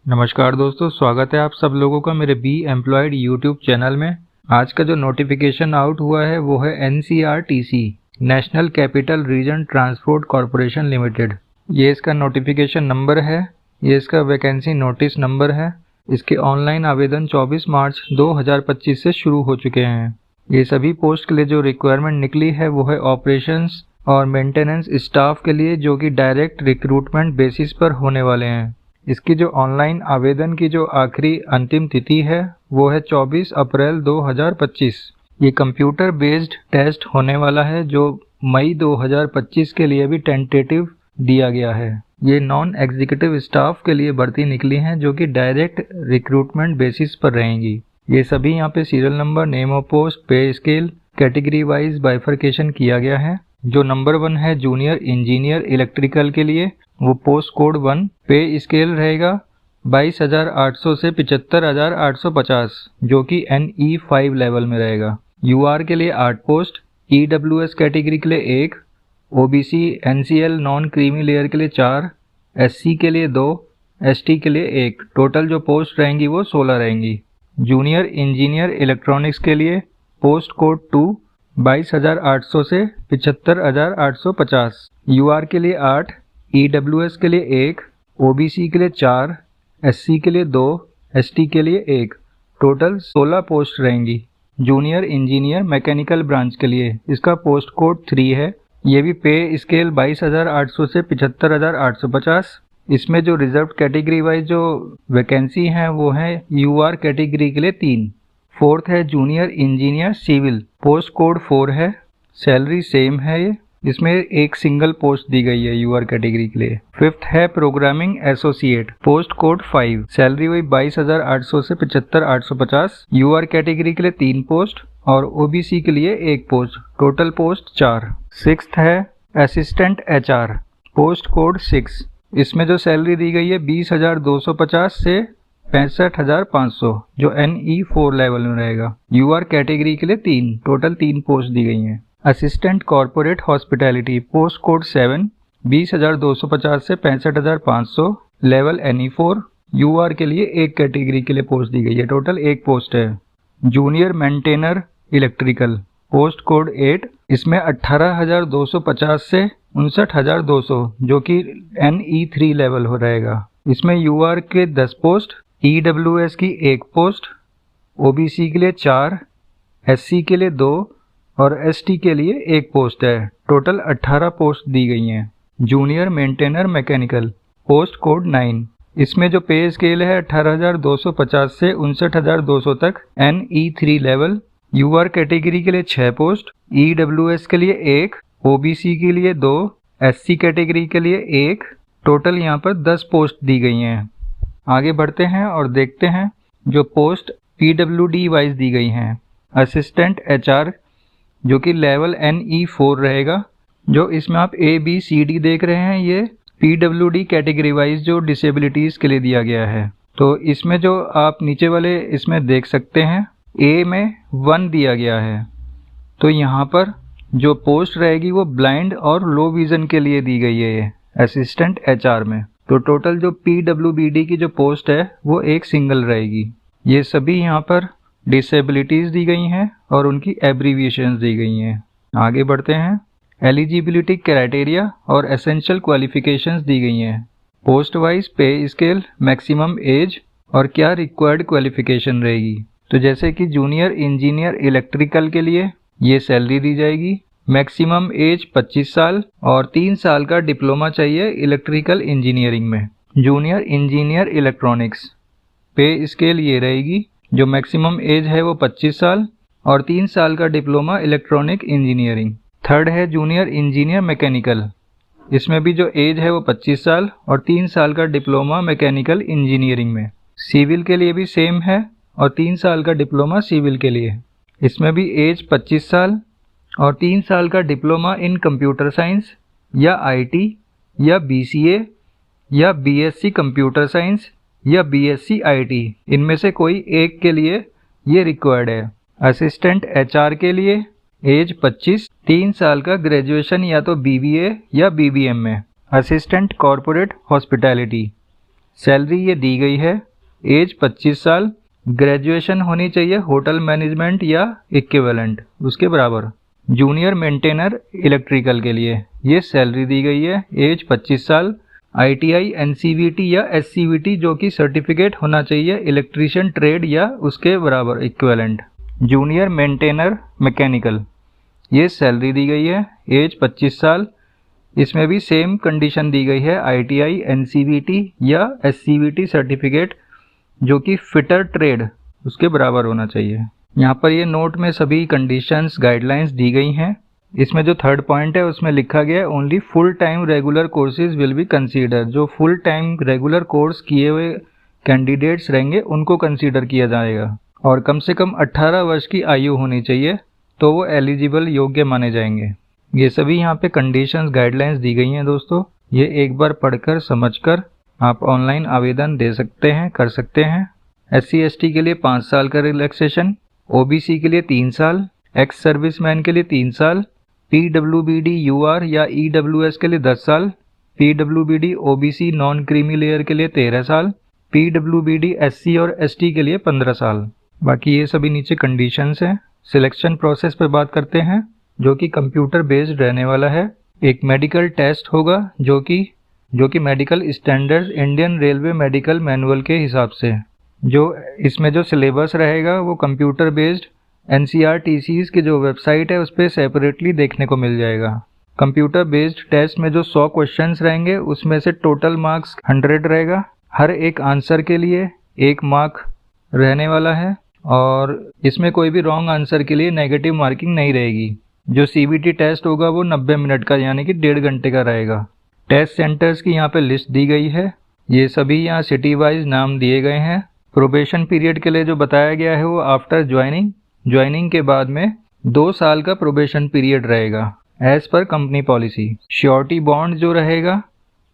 नमस्कार दोस्तों, स्वागत है आप सब लोगों का मेरे बी एम्प्लॉयड यूट्यूब चैनल में। आज का जो नोटिफिकेशन आउट हुआ है वो है NCRTC national capital region transport corporation limited. ये इसका नोटिफिकेशन नंबर है, ये इसका वैकेंसी नोटिस नंबर है। इसके ऑनलाइन आवेदन 24 मार्च 2025 से शुरू हो चुके हैं। ये सभी पोस्ट के लिए जो रिक्वायरमेंट निकली है वो है ऑपरेशंस और मेंटेनेंस स्टाफ के लिए, जो कि डायरेक्ट रिक्रूटमेंट बेसिस पर होने वाले हैं। इसकी जो ऑनलाइन आवेदन की जो आखिरी अंतिम तिथि है वो है 24 अप्रैल 2025। ये कंप्यूटर बेस्ड टेस्ट होने वाला है, जो मई 2025 के लिए भी टेंटेटिव दिया गया है। ये नॉन एग्जीक्यूटिव स्टाफ के लिए भर्ती निकली हैं, जो कि डायरेक्ट रिक्रूटमेंट बेसिस पर रहेंगी। ये सभी यहाँ पे serial number, name of post, पे स्केल, कैटेगरी वाइज बाइफरकेशन किया गया है। जो नंबर 1 है जूनियर इंजीनियर इलेक्ट्रिकल के लिए, वो पोस्ट कोड 1, पे स्केल रहेगा 22,800 से 75,850, जो कि NE5 लेवल में रहेगा। UR के लिए 8 पोस्ट, EWS कैटेगरी के लिए 1, OBC NCL non creamy layer के लिए 4, SC के लिए 2, ST के लिए 1। टोटल जो पोस्ट रहेंगी वो 16 रहेंगी। जूनियर इंजीनियर इलेक्ट्रॉनिक्स के लिए पोस्ट कोड 2, 22,800 से 75,850। UR के लिए 8, EWS के लिए 1, OBC के लिए 4, SC के लिए 2, ST के लिए 1। टोटल 16 पोस्ट रहेंगी। जूनियर इंजीनियर मैकेनिकल ब्रांच के लिए इसका पोस्ट कोड 3 है। ये भी पे स्केल 22,800 से 75,850। इसमें जो रिजर्व कैटेगरी वाइज जो वैकेंसी हैं वो है UR कैटेगरी के लिए 3। फोर्थ है junior engineer civil, post code 4 है। सैलरी सेम है, ये इसमें एक सिंगल पोस्ट दी गई है UR कैटेगरी के लिए। फिफ्थ है programming associate, post code 5, salary वही 22,800 से 75,850। UR कैटेगरी के लिए 3 पोस्ट और OBC के लिए 1 पोस्ट, टोटल पोस्ट 4। सिक्स्थ है असिस्टेंट HR, पोस्ट कोड 6। इसमें जो सैलरी दी गई है 20,250 से 65,500, जो NE4 लेवल में रहेगा। UR कैटेगरी के लिए 3, टोटल 3 पोस्ट दी गई हैं। Assistant corporate hospitality, post code 7, 20,250 से 65,500, लेवल NE4। UR के लिए 1 कैटेगरी के लिए पोस्ट दी गई है, टोटल 1 पोस्ट है। Junior maintainer electrical, post code 8। इसमें 18,250 से 59,200, जो कि NE3 लेवल हो रहेगा। इसमें UR के 10 पोस्ट, EWS की 1 पोस्ट, OBC के लिए 4, SC के लिए 2 और ST के लिए 1 पोस्ट है। टोटल 18 पोस्ट दी गई हैं। Junior maintainer mechanical, post code 9। इसमें जो पे स्केल है 18,250 से 59,200 तक, NE3 लेवल। UR कैटेगरी के लिए 6 पोस्ट, EWS के लिए 1, OBC के लिए 2, SC कैटेगरी के लिए 1। टोटल यहाँ पर 10 पोस्ट दी गई हैं। आगे बढ़ते हैं और देखते हैं जो पोस्ट PWD वाइज दी गई हैं। असिस्टेंट HR, जो कि लेवल NE4 रहेगा। जो इसमें आप ABCD देख रहे हैं, ये PWD कैटेगरी वाइज जो डिसेबिलिटीज़ के लिए दिया गया है। तो इसमें जो आप नीचे वाले इसमें देख सकते हैं, A में 1 दिया गया है। तो यहाँ पर जो पोस्ट रहेगी वो ब्लाइंड और लो विज़न के लिए दी गई है, ये असिस्टेंट HR में। तो टोटल जो PWD की जो पोस्ट है वो एक सिंगल रहेगी। ये सभी यहाँ पर डिसेबिलिटीज़ दी गई हैं और उनकी एब्रीविएशंस दी गई हैं। आगे बढ़ते हैं। एलिजिबिलिटी क्राइटेरिया और एसेंशियल क्वालिफिकेशंस दी गई हैं। पोस्ट वाइज पे स्केल, मैक्सिमम एज और क्या रिक्वायर्ड क्वालिफिकेशन रहेगी। तो जैसे कि जूनियर इंजीनियर इलेक्ट्रिकल के लिए ये सैलरी दी जाएगी। मैक्सिमम एज 25 साल और 3 साल का डिप्लोमा चाहिए इलेक्ट्रिकल इंजीनियरिंग में। जूनियर इंजीनियर इलेक्ट्रॉनिक्स, पे स्केल ये रहेगी। जो मैक्सिमम एज है वो 25 साल और 3 साल का डिप्लोमा इलेक्ट्रॉनिक इंजीनियरिंग। थर्ड है जूनियर इंजीनियर मैकेनिकल, इसमें भी जो एज है वो 25 साल और 3 साल का डिप्लोमा मैकेनिकल इंजीनियरिंग में। सिविल के लिए भी सेम है और 3 साल का डिप्लोमा सिविल के लिए। इसमें भी एज 25 साल और 3 साल का डिप्लोमा इन कंप्यूटर साइंस या IT या BCA या BSc कंप्यूटर साइंस या BSc IT, इनमें से कोई एक के लिए ये रिक्वायर्ड है। असिस्टेंट HR के लिए एज 25, 3 साल का ग्रेजुएशन या तो BBA या BBM में। असिस्टेंट कॉर्पोरेट हॉस्पिटैलिटी, सैलरी ये दी गई है, एज 25 साल, ग्रेजुएशन होनी चाहिए होटल मैनेजमेंट या इक्विवेलेंट उसके बराबर। जूनियर मेंटेनर इलेक्ट्रिकल के लिए ये सैलरी दी गई है, एज 25 साल, ITI NCVT या SCVT जो कि सर्टिफिकेट होना चाहिए इलेक्ट्रीशियन ट्रेड या उसके बराबर इक्विवेलेंट। जूनियर मेंटेनर मैकेनिकल ये सैलरी दी गई है, एज 25 साल, इसमें भी सेम कंडीशन दी गई है, ITI NCVT या SCVT सर्टिफिकेट जो कि फिटर ट्रेड उसके बराबर होना चाहिए। यहाँ पर ये नोट में सभी कंडीशंस गाइडलाइंस दी गई हैं। इसमें जो थर्ड पॉइंट है उसमें लिखा गया है only full time regular courses will be consider. जो फुल टाइम रेगुलर कोर्स किए हुए कैंडिडेट्स रहेंगे उनको कंसीडर किया जाएगा और कम से कम 18 वर्ष की आयु होनी चाहिए तो वो एलिजिबल योग्य माने जाएंगे। ये सभी यहाँ पे कंडीशंस गाइडलाइंस दी गई हैं दोस्तों, ये एक बार पढ़कर समझकर आप ऑनलाइन आवेदन दे सकते हैं, कर सकते हैं। SC/ST के लिए 5 साल का रिलैक्सेशन, OBC के लिए 3 साल, एक्स सर्विसमैन के लिए 3 साल, PWBD UR या EWS के लिए 10 साल, PWBD OBC non creamy layer के लिए 13 साल, PWBD SC और ST के लिए 15 साल। बाकी ये सभी नीचे कंडीशंस हैं। सिलेक्शन प्रोसेस पे बात करते हैं जो कि कंप्यूटर बेस्ड रहने वाला है। एक मेडिकल टेस्ट होगा जो कि medical standards Indian railway medical manual के हिसाब से, जो इसमें जो सिलेबस रहेगा वो कंप्यूटर बेस्ड NCRTC's की जो वेबसाइट है उस पर सेपरेटली देखने को मिल जाएगा। कंप्यूटर बेस्ड टेस्ट में जो 100 क्वेश्चंस रहेंगे उसमें से टोटल मार्क्स 100 रहेगा। हर एक आंसर के लिए 1 मार्क रहने वाला है और इसमें कोई भी रॉन्ग आंसर के लिए नेगेटिव मार्किंग नहीं रहेगी। जो CBT टेस्ट होगा वो 90 मिनट का यानी कि 1.5 घंटे का रहेगा। टेस्ट सेंटर्स की यहाँ पे लिस्ट दी गई है, ये सभी यहाँ सिटी वाइज नाम दिए गए हैं। प्रोबेशन पीरियड के लिए जो बताया गया है वो आफ्टर ज्वाइनिंग के बाद में 2 साल का प्रोबेशन पीरियड रहेगा as per company policy. Surety bond जो रहेगा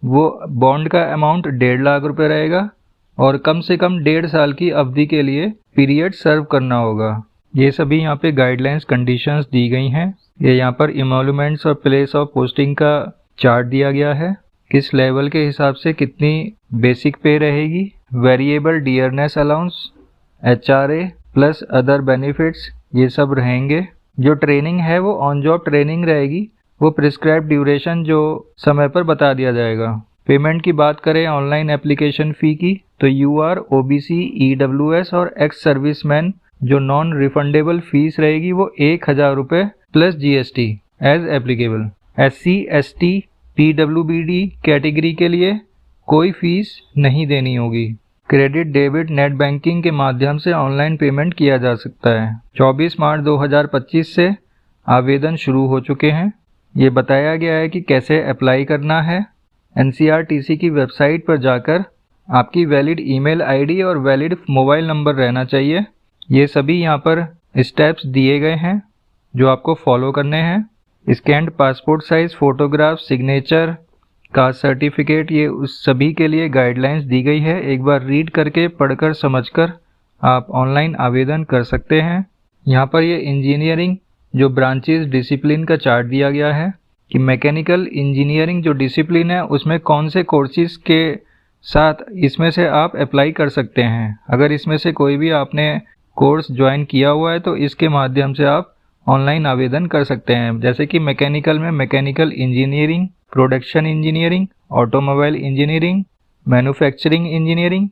वो बॉन्ड का अमाउंट 1.5 लाख रुपए रहेगा और कम से कम 1.5 साल की अवधि के लिए पीरियड सर्व करना होगा। ये सभी यहाँ पे गाइडलाइंस कंडीशंस दी गई हैं। ये यहाँ पर इमोलुमेंट्स और प्लेस ऑफ पोस्टिंग का चार्ट दिया गया है, किस लेवल के हिसाब से कितनी बेसिक पे रहेगी, variable dearness allowance, HRA plus other benefits ये सब रहेंगे। जो ट्रेनिंग है वो ऑन जॉब ट्रेनिंग रहेगी, वो प्रिस्क्राइब ड्यूरेशन जो समय पर बता दिया जाएगा। पेमेंट की बात करें ऑनलाइन एप्लीकेशन फ़ी की तो UR, OBC, EWS और एक्स सर्विसमैन जो नॉन रिफंडेबल फीस रहेगी वो 1000 रुपये plus GST as applicable. SC/ST PWBD category के लिए कोई फीस नहीं देनी होगी। क्रेडिट डेबिट नेट बैंकिंग के माध्यम से ऑनलाइन पेमेंट किया जा सकता है। 24 मार्च 2025 से आवेदन शुरू हो चुके हैं। ये बताया गया है कि कैसे अप्लाई करना है। NCRTC की वेबसाइट पर जाकर आपकी वैलिड ईमेल आईडी और वैलिड मोबाइल नंबर रहना चाहिए। ये सभी यहाँ पर स्टेप्स दिए गए हैं जो आपको फॉलो करने हैं। Scanned passport size photograph, signature, caste certificate, ये उस सभी के लिए गाइडलाइंस दी गई है। एक बार रीड करके पढ़कर समझकर आप ऑनलाइन आवेदन कर सकते हैं। यहाँ पर ये इंजीनियरिंग जो ब्रांचेस डिसिप्लिन का चार्ट दिया गया है कि मैकेनिकल इंजीनियरिंग जो डिसिप्लिन है उसमें कौन से कोर्सेज के साथ इसमें से आप अप्लाई कर सकते हैं। अगर इसमें से कोई भी आपने कोर्स ज्वाइन किया हुआ है तो इसके माध्यम से आप ऑनलाइन आवेदन कर सकते हैं। जैसे कि मैकेनिकल में mechanical engineering, production engineering, automobile engineering, manufacturing engineering,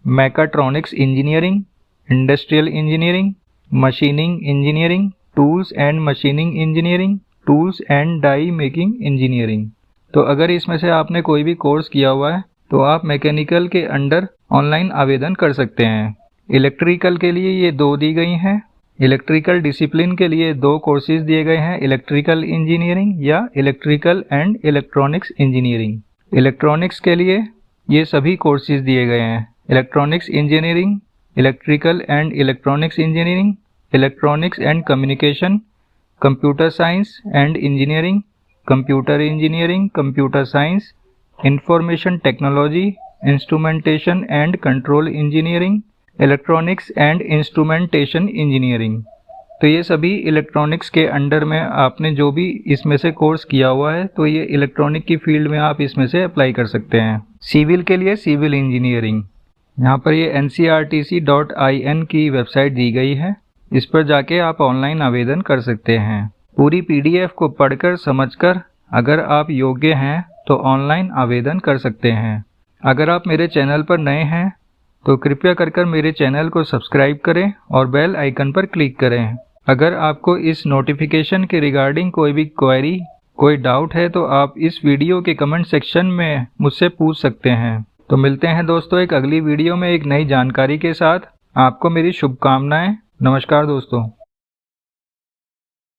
mechatronics engineering, industrial engineering, machining engineering, tools and machining engineering, tools and die making engineering. तो अगर इसमें से आपने कोई भी कोर्स किया हुआ है तो आप मैकेनिकल के अंडर ऑनलाइन आवेदन कर सकते हैं। इलेक्ट्रिकल के लिए ये 2 दी गई हैं। इलेक्ट्रिकल डिसिप्लिन के लिए 2 कोर्सेज दिए गए हैं, इलेक्ट्रिकल इंजीनियरिंग या electrical and electronics engineering. Electronics के लिए ये सभी कोर्सेज दिए गए हैं, electronics engineering, electrical and electronics engineering, electronics and communication, computer science and engineering, computer engineering, computer science, information technology, instrumentation and control engineering, electronics and instrumentation engineering. तो ये सभी इलेक्ट्रॉनिक्स के अंडर में आपने जो भी इसमें से कोर्स किया हुआ है तो ये इलेक्ट्रॉनिक की फील्ड में आप इसमें से अप्लाई कर सकते हैं। सिविल के लिए सिविल इंजीनियरिंग, यहाँ पर ये ncrtc.in की वेबसाइट दी गई है, इस पर जाके आप ऑनलाइन आवेदन कर सकते हैं। पूरी PDF को पढ़कर समझकर अगर आप योग्य हैं तो ऑनलाइन आवेदन कर सकते हैं। अगर आप मेरे चैनल पर नए हैं तो कृपया कर मेरे चैनल को सब्सक्राइब करें और बेल आइकन पर क्लिक करें। अगर आपको इस नोटिफिकेशन के रिगार्डिंग कोई भी क्वेरी, कोई डाउट है तो आप इस वीडियो के कमेंट सेक्शन में मुझसे पूछ सकते हैं। तो मिलते हैं दोस्तों एक अगली वीडियो में एक नई जानकारी के साथ। आपको मेरी शुभकामनाएं। नमस्कार दोस्तों।